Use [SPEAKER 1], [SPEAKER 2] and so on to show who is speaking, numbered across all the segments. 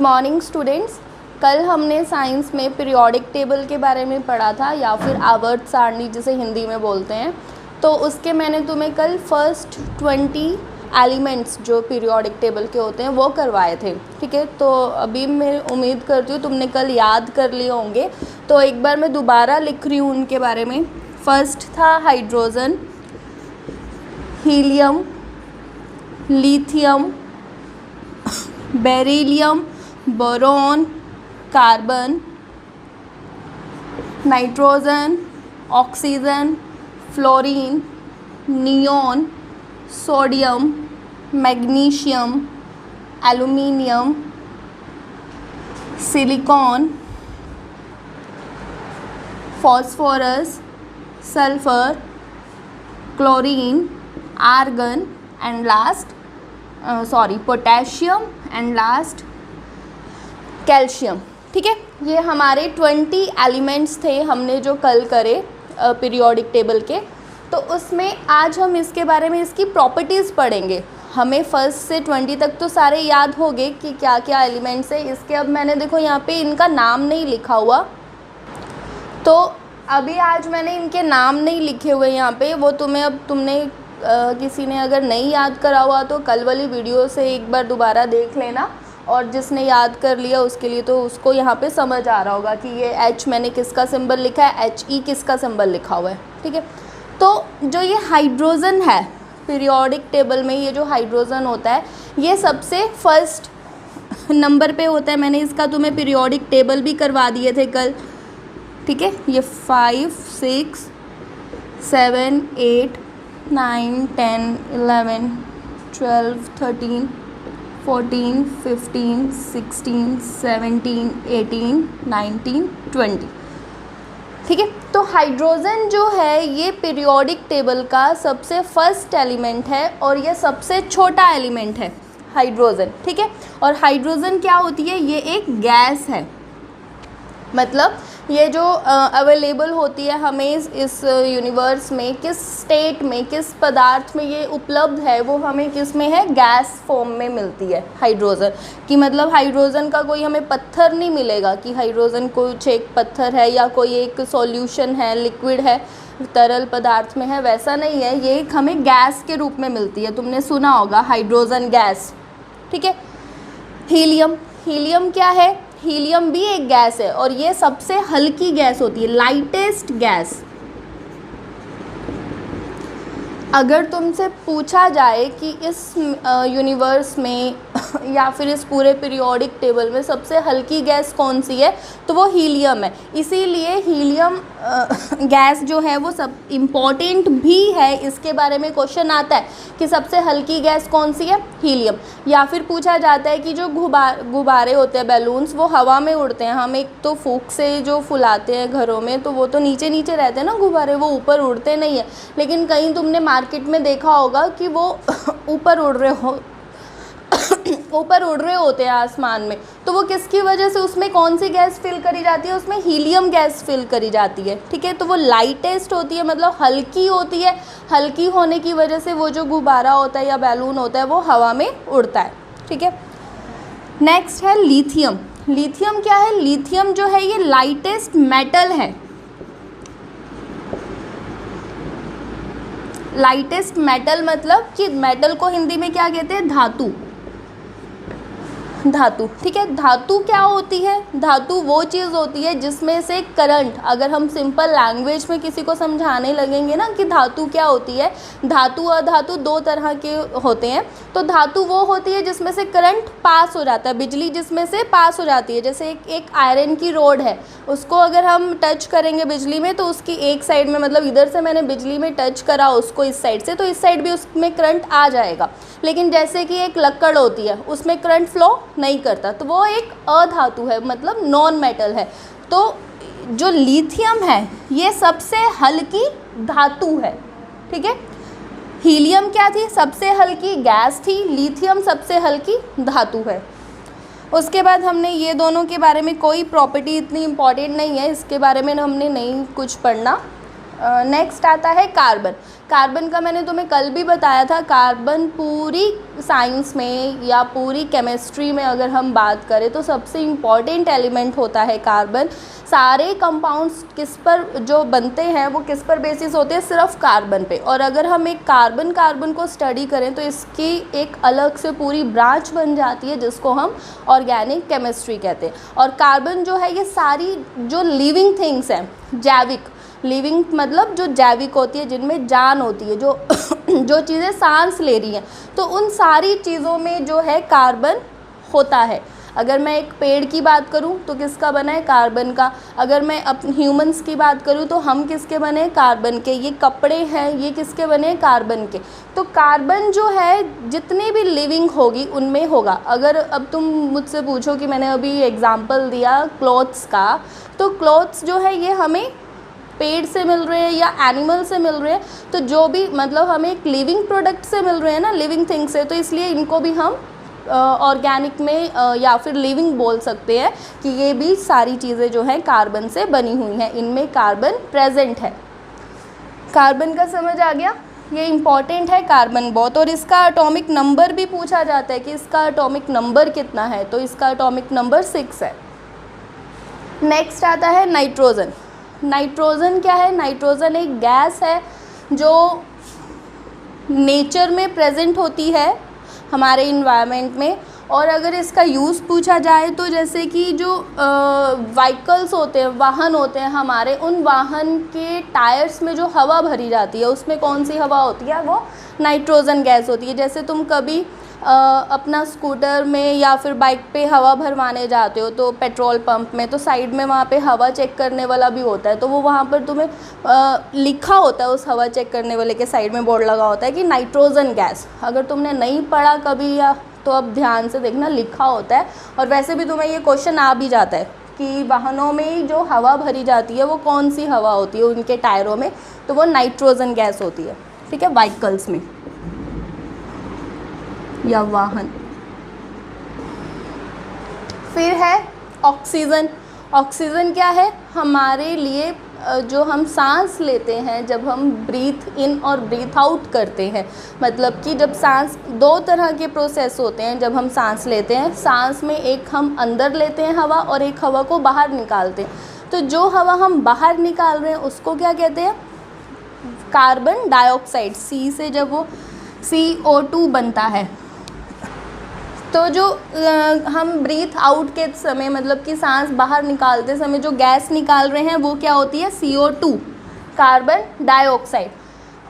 [SPEAKER 1] Morning students, कल हमने science में पीरियोडिक टेबल के बारे में पढ़ा था या फिर आवर्त सारणी जिसे हिंदी में बोलते हैं। तो उसके मैंने तुम्हें कल फर्स्ट 20 एलिमेंट्स जो पीरियोडिक टेबल के होते हैं वो करवाए थे। ठीक है, तो अभी मैं उम्मीद करती हूँ तुमने कल याद कर लिए होंगे। तो एक बार मैं दोबारा लिख रही हूँ उनके बारे में। फर्स्ट था hydrogen, helium, lithium, beryllium, boron, carbon, nitrogen, oxygen, fluorine, neon, sodium, magnesium, aluminium, silicon, phosphorus, sulphur, chlorine, argon and last potassium and last calcium. ठीक है, ये हमारे 20 एलिमेंट्स थे हमने जो कल करे पीरियोडिक टेबल के। तो उसमें आज हम इसके बारे में इसकी प्रॉपर्टीज़ पढ़ेंगे। हमें फर्स्ट से 20 तक तो सारे याद हो गए कि क्या क्या एलिमेंट्स है इसके। अब मैंने देखो यहाँ पे इनका नाम नहीं लिखा हुआ, तो अभी आज मैंने इनके नाम नहीं लिखे हुए यहाँ पे। वो तुमने किसी ने अगर नहीं याद करा हुआ तो कल वाली वीडियो से एक बार दोबारा देख लेना, और जिसने याद कर लिया उसके लिए तो उसको यहाँ पे समझ आ रहा होगा कि ये H मैंने किसका सिंबल लिखा है, HE किसका सिंबल लिखा हुआ है। ठीक है, तो जो ये हाइड्रोजन है पीरियोडिक टेबल में, ये जो हाइड्रोजन होता है ये सबसे फर्स्ट नंबर पे होता है। मैंने इसका तुम्हें पीरियोडिक टेबल भी करवा दिए थे कल। ठीक है, ये 5, 6, 7, 8, 9, 10, 11, 12, 13, 14, 15, 16, 17, 18, 19, 20। ठीक है, तो हाइड्रोजन जो है ये पीरियोडिक टेबल का सबसे फर्स्ट एलिमेंट है और ये सबसे छोटा एलिमेंट है हाइड्रोजन। ठीक है, और हाइड्रोजन क्या होती है, ये एक गैस है। मतलब ये जो अवेलेबल होती है हमें इस यूनिवर्स में, किस स्टेट में, किस पदार्थ में ये उपलब्ध है, वो हमें किस में है, गैस फॉर्म में मिलती है हाइड्रोजन की। मतलब हाइड्रोजन का कोई हमें पत्थर नहीं मिलेगा कि हाइड्रोजन कुछ एक पत्थर है या कोई एक सॉल्यूशन है, लिक्विड है, तरल पदार्थ में है, वैसा नहीं है। ये हमें गैस के रूप में मिलती है। तुमने सुना होगा हाइड्रोजन गैस। ठीक है, हीलियम, हीलियम क्या है, हीलियम भी एक गैस है और ये सबसे हल्की गैस होती है, लाइटेस्ट गैस। अगर तुमसे पूछा जाए कि इस यूनिवर्स में या फिर इस पूरे पीरियोडिक टेबल में सबसे हल्की गैस कौन सी है, तो वो हीलियम है। इसीलिए हीलियम गैस जो है वो सब इम्पॉर्टेंट भी है। इसके बारे में क्वेश्चन आता है कि सबसे हल्की गैस कौन सी है, हीलियम। या फिर पूछा जाता है कि जो गुब्बारे होते हैं, बैलून्स, वो हवा में उड़ते हैं। हम एक तो फूंक से जो फुलाते हैं घरों में, तो वो तो नीचे नीचे रहते हैं ना गुब्बारे, वो ऊपर उड़ते नहीं है। लेकिन कहीं तुमने मार्केट में देखा होगा कि वो ऊपर उड़ रहे होते हैं आसमान में। तो वो किसकी वजह से, उसमें कौन सी गैस फिल करी जाती है, उसमें हीलियम गैस फिल करी जाती है। ठीक है, तो वो लाइटेस्ट होती है, मतलब हल्की होती है। हल्की होने की वजह से वो जो गुब्बारा होता है या बैलून होता है वो हवा में उड़ता है। ठीक है, नेक्स्ट है लिथियम। लिथियम क्या है, लिथियम जो है ये लाइटेस्ट मेटल है। लाइटेस्ट मेटल मतलब कि मेटल को हिंदी में क्या कहते हैं, धातु। धातु, ठीक है। धातु क्या होती है, धातु वो चीज़ होती है जिसमें से करंट, अगर हम सिंपल लैंग्वेज में किसी को समझाने लगेंगे ना कि धातु क्या होती है, धातु और धातु दो तरह के होते हैं। तो धातु वो होती है जिसमें से करंट पास हो जाता है, बिजली जिसमें से पास हो जाती है। जैसे एक आयरन की रोड है, उसको अगर हम टच करेंगे बिजली में तो उसकी एक साइड में, मतलब इधर से मैंने बिजली में टच करा उसको इस साइड से, तो इस साइड भी उसमें करंट आ जाएगा। लेकिन जैसे कि एक लक्कड़ होती है, उसमें करंट फ्लो नहीं करता, तो वो एक अधातु है, मतलब नॉन मेटल है। तो जो लिथियम है ये सबसे हल्की धातु है। ठीक है, हीलियम क्या थी, सबसे हल्की गैस थी, लिथियम सबसे हल्की धातु है। उसके बाद हमने ये दोनों के बारे में, कोई प्रॉपर्टी इतनी इम्पॉर्टेंट नहीं है, इसके बारे में हमने नहीं कुछ पढ़ना। नेक्स्ट आता है कार्बन। कार्बन का मैंने तुम्हें कल भी बताया था, कार्बन पूरी साइंस में या पूरी केमिस्ट्री में अगर हम बात करें तो सबसे इम्पॉर्टेंट एलिमेंट होता है कार्बन। सारे कंपाउंड्स किस पर जो बनते हैं वो किस पर बेसिस होते हैं, सिर्फ कार्बन पे। और अगर हम एक कार्बन को स्टडी करें तो इसकी एक अलग से पूरी ब्रांच बन जाती है जिसको हम ऑर्गेनिक केमिस्ट्री कहते हैं। और कार्बन जो है ये सारी जो लिविंग थिंग्स हैं, जैविक, लिविंग मतलब जो जैविक होती है, जिनमें जान होती है, जो जो चीज़ें सांस ले रही हैं, तो उन सारी चीज़ों में जो है कार्बन होता है। अगर मैं एक पेड़ की बात करूं तो किसका बना है, कार्बन का। अगर मैं ह्यूमंस की बात करूं तो हम किसके बने हैं, कार्बन के। ये कपड़े हैं, ये किसके बने हैं, कार्बन के। तो कार्बन जो है जितनी भी लिविंग होगी उनमें होगा। अगर अब तुम मुझसे पूछो कि मैंने अभी एग्जाम्पल दिया क्लॉथ्स का, तो क्लॉथ्स जो है ये हमें पेड़ से मिल रहे हैं या एनिमल से मिल रहे हैं, तो जो भी मतलब हमें एक लिविंग प्रोडक्ट से मिल रहे हैं ना, लिविंग थिंग से, तो इसलिए इनको भी हम ऑर्गेनिक में या फिर लिविंग बोल सकते हैं कि ये भी सारी चीज़ें जो हैं कार्बन से बनी हुई हैं, इनमें कार्बन प्रेजेंट है। कार्बन का समझ आ गया, ये इम्पॉर्टेंट है कार्बन बहुत। और इसका एटॉमिक नंबर भी पूछा जाता है कि इसका एटॉमिक नंबर कितना है, तो इसका एटॉमिक नंबर 6 है। नेक्स्ट आता है नाइट्रोजन। नाइट्रोजन क्या है, नाइट्रोजन एक गैस है जो नेचर में प्रेजेंट होती है हमारे इन्वायरमेंट में। और अगर इसका यूज़ पूछा जाए तो जैसे कि जो व्हीकल्स होते हैं, वाहन होते हैं हमारे, उन वाहन के टायर्स में जो हवा भरी जाती है उसमें कौन सी हवा होती है, वो नाइट्रोजन गैस होती है। जैसे तुम कभी अपना स्कूटर में या फिर बाइक पे हवा भरवाने जाते हो तो पेट्रोल पंप में, तो साइड में वहाँ पे हवा चेक करने वाला भी होता है, तो वो वहाँ पर तुम्हें लिखा होता है, उस हवा चेक करने वाले के साइड में बोर्ड लगा होता है कि नाइट्रोजन गैस। अगर तुमने नहीं पढ़ा कभी या तो अब ध्यान से देखना, लिखा होता है। और वैसे भी तुम्हें ये क्वेश्चन आ भी जाता है कि वाहनों में जो हवा भरी जाती है वो कौन सी हवा होती है उनके टायरों में, तो वो नाइट्रोजन गैस होती है, ठीक है, व्हीकल्स में या वाहन। फिर है ऑक्सीजन। ऑक्सीजन क्या है, हमारे लिए जो हम सांस लेते हैं, जब हम ब्रीथ इन और ब्रीथ आउट करते हैं, मतलब कि जब सांस, दो तरह के प्रोसेस होते हैं जब हम सांस लेते हैं। सांस में एक हम अंदर लेते हैं हवा और एक हवा को बाहर निकालते हैं। तो जो हवा हम बाहर निकाल रहे हैं उसको क्या कहते हैं, कार्बन डाइऑक्साइड। सी से जब वो CO2 बनता है, तो जो हम ब्रीथ आउट के समय, मतलब कि सांस बाहर निकालते समय जो गैस निकाल रहे हैं वो क्या होती है, CO2, कार्बन डाइऑक्साइड।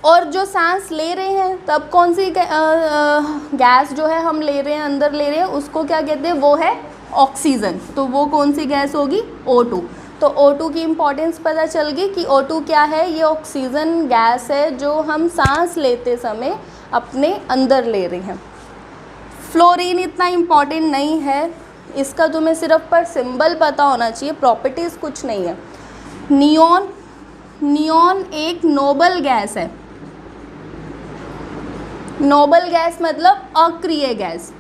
[SPEAKER 1] और जो सांस ले रहे हैं तब कौन सी गैस जो है हम ले रहे हैं, अंदर ले रहे हैं, उसको क्या कहते हैं, वो है ऑक्सीजन। तो वो कौन सी गैस होगी, O2। तो O2 की इम्पॉर्टेंस पता चल गई कि O2 क्या है, ये ऑक्सीजन गैस है जो हम सांस लेते समय अपने अंदर ले रहे हैं। फ्लोरीन इतना इम्पॉर्टेंट नहीं है, इसका तुम्हें सिर्फ पर सिंबल पता होना चाहिए, प्रॉपर्टीज़ कुछ नहीं है। नियॉन, नियॉन एक नोबल गैस है। नोबल गैस मतलब अक्रिय गैस।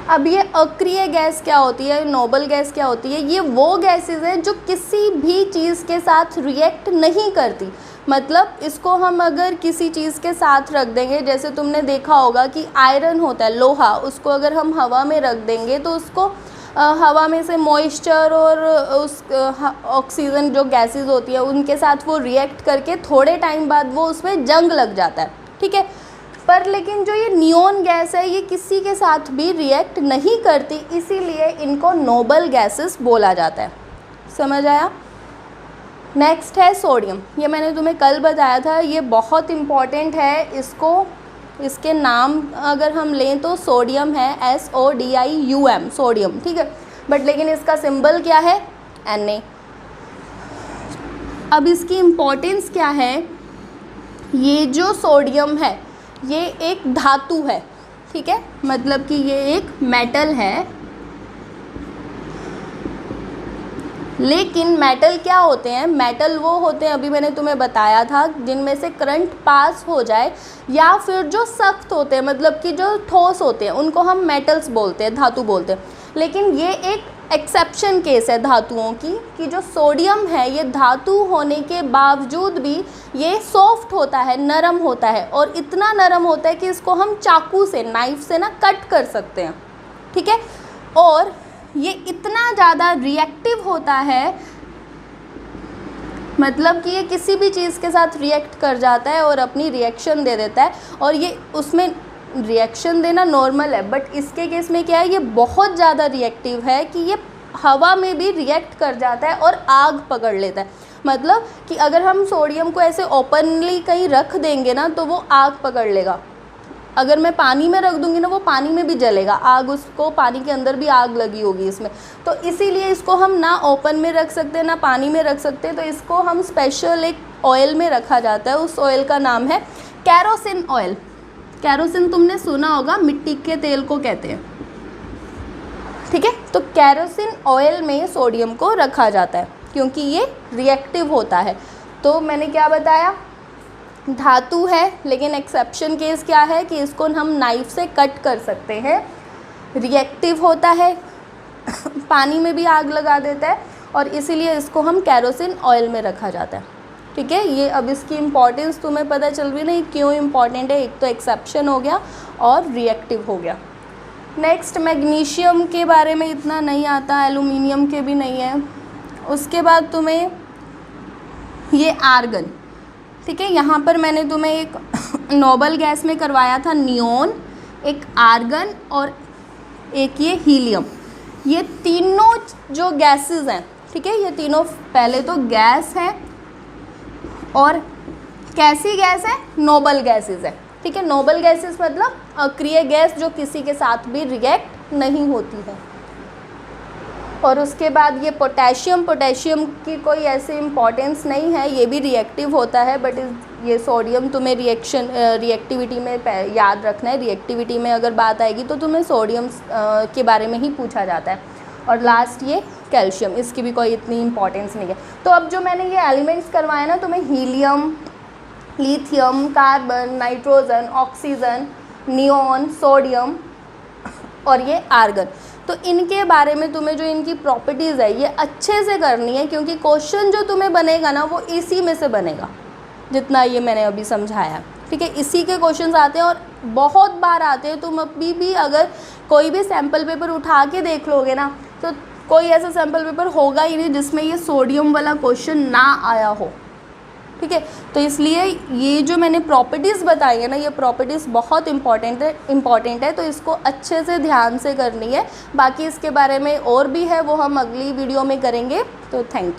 [SPEAKER 1] अब ये अक्रिय गैस क्या होती है, नोबल गैस क्या होती है, ये वो गैसेस है जो किसी भी चीज़ के साथ रिएक्ट नहीं करती। मतलब इसको हम अगर किसी चीज़ के साथ रख देंगे, जैसे तुमने देखा होगा कि आयरन होता है, लोहा, उसको अगर हम हवा में रख देंगे तो उसको हवा में से मॉइस्चर और उस ऑक्सीजन जो गैसेस होती है उनके साथ वो रिएक्ट करके थोड़े टाइम बाद वो उसमें जंग लग जाता है, ठीक है। पर लेकिन जो ये नियॉन गैस है ये किसी के साथ भी रिएक्ट नहीं करती, इसीलिए इनको नोबल गैसेस बोला जाता है। समझ आया। नेक्स्ट है सोडियम। ये मैंने तुम्हें कल बताया था, ये बहुत इम्पॉर्टेंट है। इसको, इसके नाम अगर हम लें तो सोडियम है, SODIUM, सोडियम, ठीक है। बट लेकिन इसका सिंबल क्या है, Na। अब इसकी इम्पॉर्टेंस क्या है, ये जो सोडियम है ये एक धातु है, ठीक है, मतलब कि ये एक मेटल है। लेकिन मेटल क्या होते हैं, मेटल वो होते हैं, अभी मैंने तुम्हें बताया था, जिनमें से करंट पास हो जाए, या फिर जो सख्त होते हैं, मतलब कि जो ठोस होते हैं, उनको हम मेटल्स बोलते हैं, धातु बोलते हैं। लेकिन ये एक एक्सेप्शन केस है धातुओं की कि जो सोडियम है ये धातु होने के बावजूद भी ये सॉफ्ट होता है, नरम होता है, और इतना नरम होता है कि इसको हम चाकू से, नाइफ से ना कट कर सकते हैं, ठीक है। और ये इतना ज़्यादा रिएक्टिव होता है, मतलब कि ये किसी भी चीज़ के साथ रिएक्ट कर जाता है और अपनी रिएक्शन दे देता है, और ये उसमें रिएक्शन देना नॉर्मल है, बट इसके केस में क्या है, ये बहुत ज़्यादा रिएक्टिव है कि ये हवा में भी रिएक्ट कर जाता है और आग पकड़ लेता है। मतलब कि अगर हम सोडियम को ऐसे ओपनली कहीं रख देंगे ना तो वो आग पकड़ लेगा। अगर मैं पानी में रख दूंगी ना वो पानी में भी जलेगा, आग, उसको पानी के अंदर भी आग लगी होगी इसमें। तो इसीलिए इसको हम ना ओपन में रख सकते ना पानी में रख सकते, तो इसको हम स्पेशल एक ऑयल में रखा जाता है। उस ऑयल का नाम है कैरोसिन ऑयल। कैरोसिन तुमने सुना होगा, मिट्टी के तेल को कहते हैं, ठीक है। तो कैरोसिन ऑयल में सोडियम को रखा जाता है क्योंकि ये रिएक्टिव होता है। तो मैंने क्या बताया, धातु है, लेकिन एक्सेप्शन केस क्या है कि इसको हम नाइफ से कट कर सकते हैं, रिएक्टिव होता है, पानी में भी आग लगा देता है, और इसीलिए इसको हम कैरोसिन ऑयल में रखा जाता है, ठीक है। ये अब इसकी इम्पॉर्टेंस तुम्हें पता चल रही नहीं क्यों इम्पॉर्टेंट है। एक तो एक्सेप्शन हो गया और रिएक्टिव हो गया। नेक्स्ट, मैग्नीशियम के बारे में इतना नहीं आता, एल्यूमिनियम के भी नहीं है। उसके बाद तुम्हें ये आर्गन, ठीक है। यहाँ पर मैंने तुम्हें एक नोबल गैस में करवाया था नियोन, एक आर्गन और एक ये हीलियम। ये तीनों जो गैसेस हैं, ठीक है, ये तीनों पहले तो गैस है, और कैसी गैस है, नोबल गैसेस है, ठीक है। नोबल गैसेस मतलब अक्रिय गैस जो किसी के साथ भी रिएक्ट नहीं होती है। और उसके बाद ये पोटेशियम, पोटेशियम की कोई ऐसी इम्पोर्टेंस नहीं है, ये भी रिएक्टिव होता है, बट ये सोडियम तुम्हें रिएक्टिविटी में याद रखना है। रिएक्टिविटी में अगर बात आएगी तो तुम्हें सोडियम के बारे में ही पूछा जाता है। और लास्ट ये कैल्शियम, इसकी भी कोई इतनी इम्पोर्टेंस नहीं है। तो अब जो मैंने ये एलिमेंट्स करवाए ना, तुम्हें helium, lithium, carbon, nitrogen, oxygen, neon, sodium और ये आर्गन, तो इनके बारे में तुम्हें जो इनकी प्रॉपर्टीज़ है ये अच्छे से करनी है, क्योंकि क्वेश्चन जो तुम्हें बनेगा ना वो इसी में से बनेगा, जितना ये मैंने अभी समझाया, ठीक है। इसी के क्वेश्चंस आते हैं और बहुत बार आते हैं। तुम अभी भी अगर कोई भी सैम्पल पेपर उठा के देख लोगे ना तो कोई ऐसा सैम्पल पेपर होगा ही नहीं जिसमें ये सोडियम वाला क्वेश्चन ना आया हो, ठीक है। तो इसलिए ये जो मैंने प्रॉपर्टीज़ बताई है ना, ये प्रॉपर्टीज़ बहुत इम्पॉर्टेंट है, तो इसको अच्छे से ध्यान से करनी है। बाकी इसके बारे में और भी है, वो हम अगली वीडियो में करेंगे। तो थैंक यू।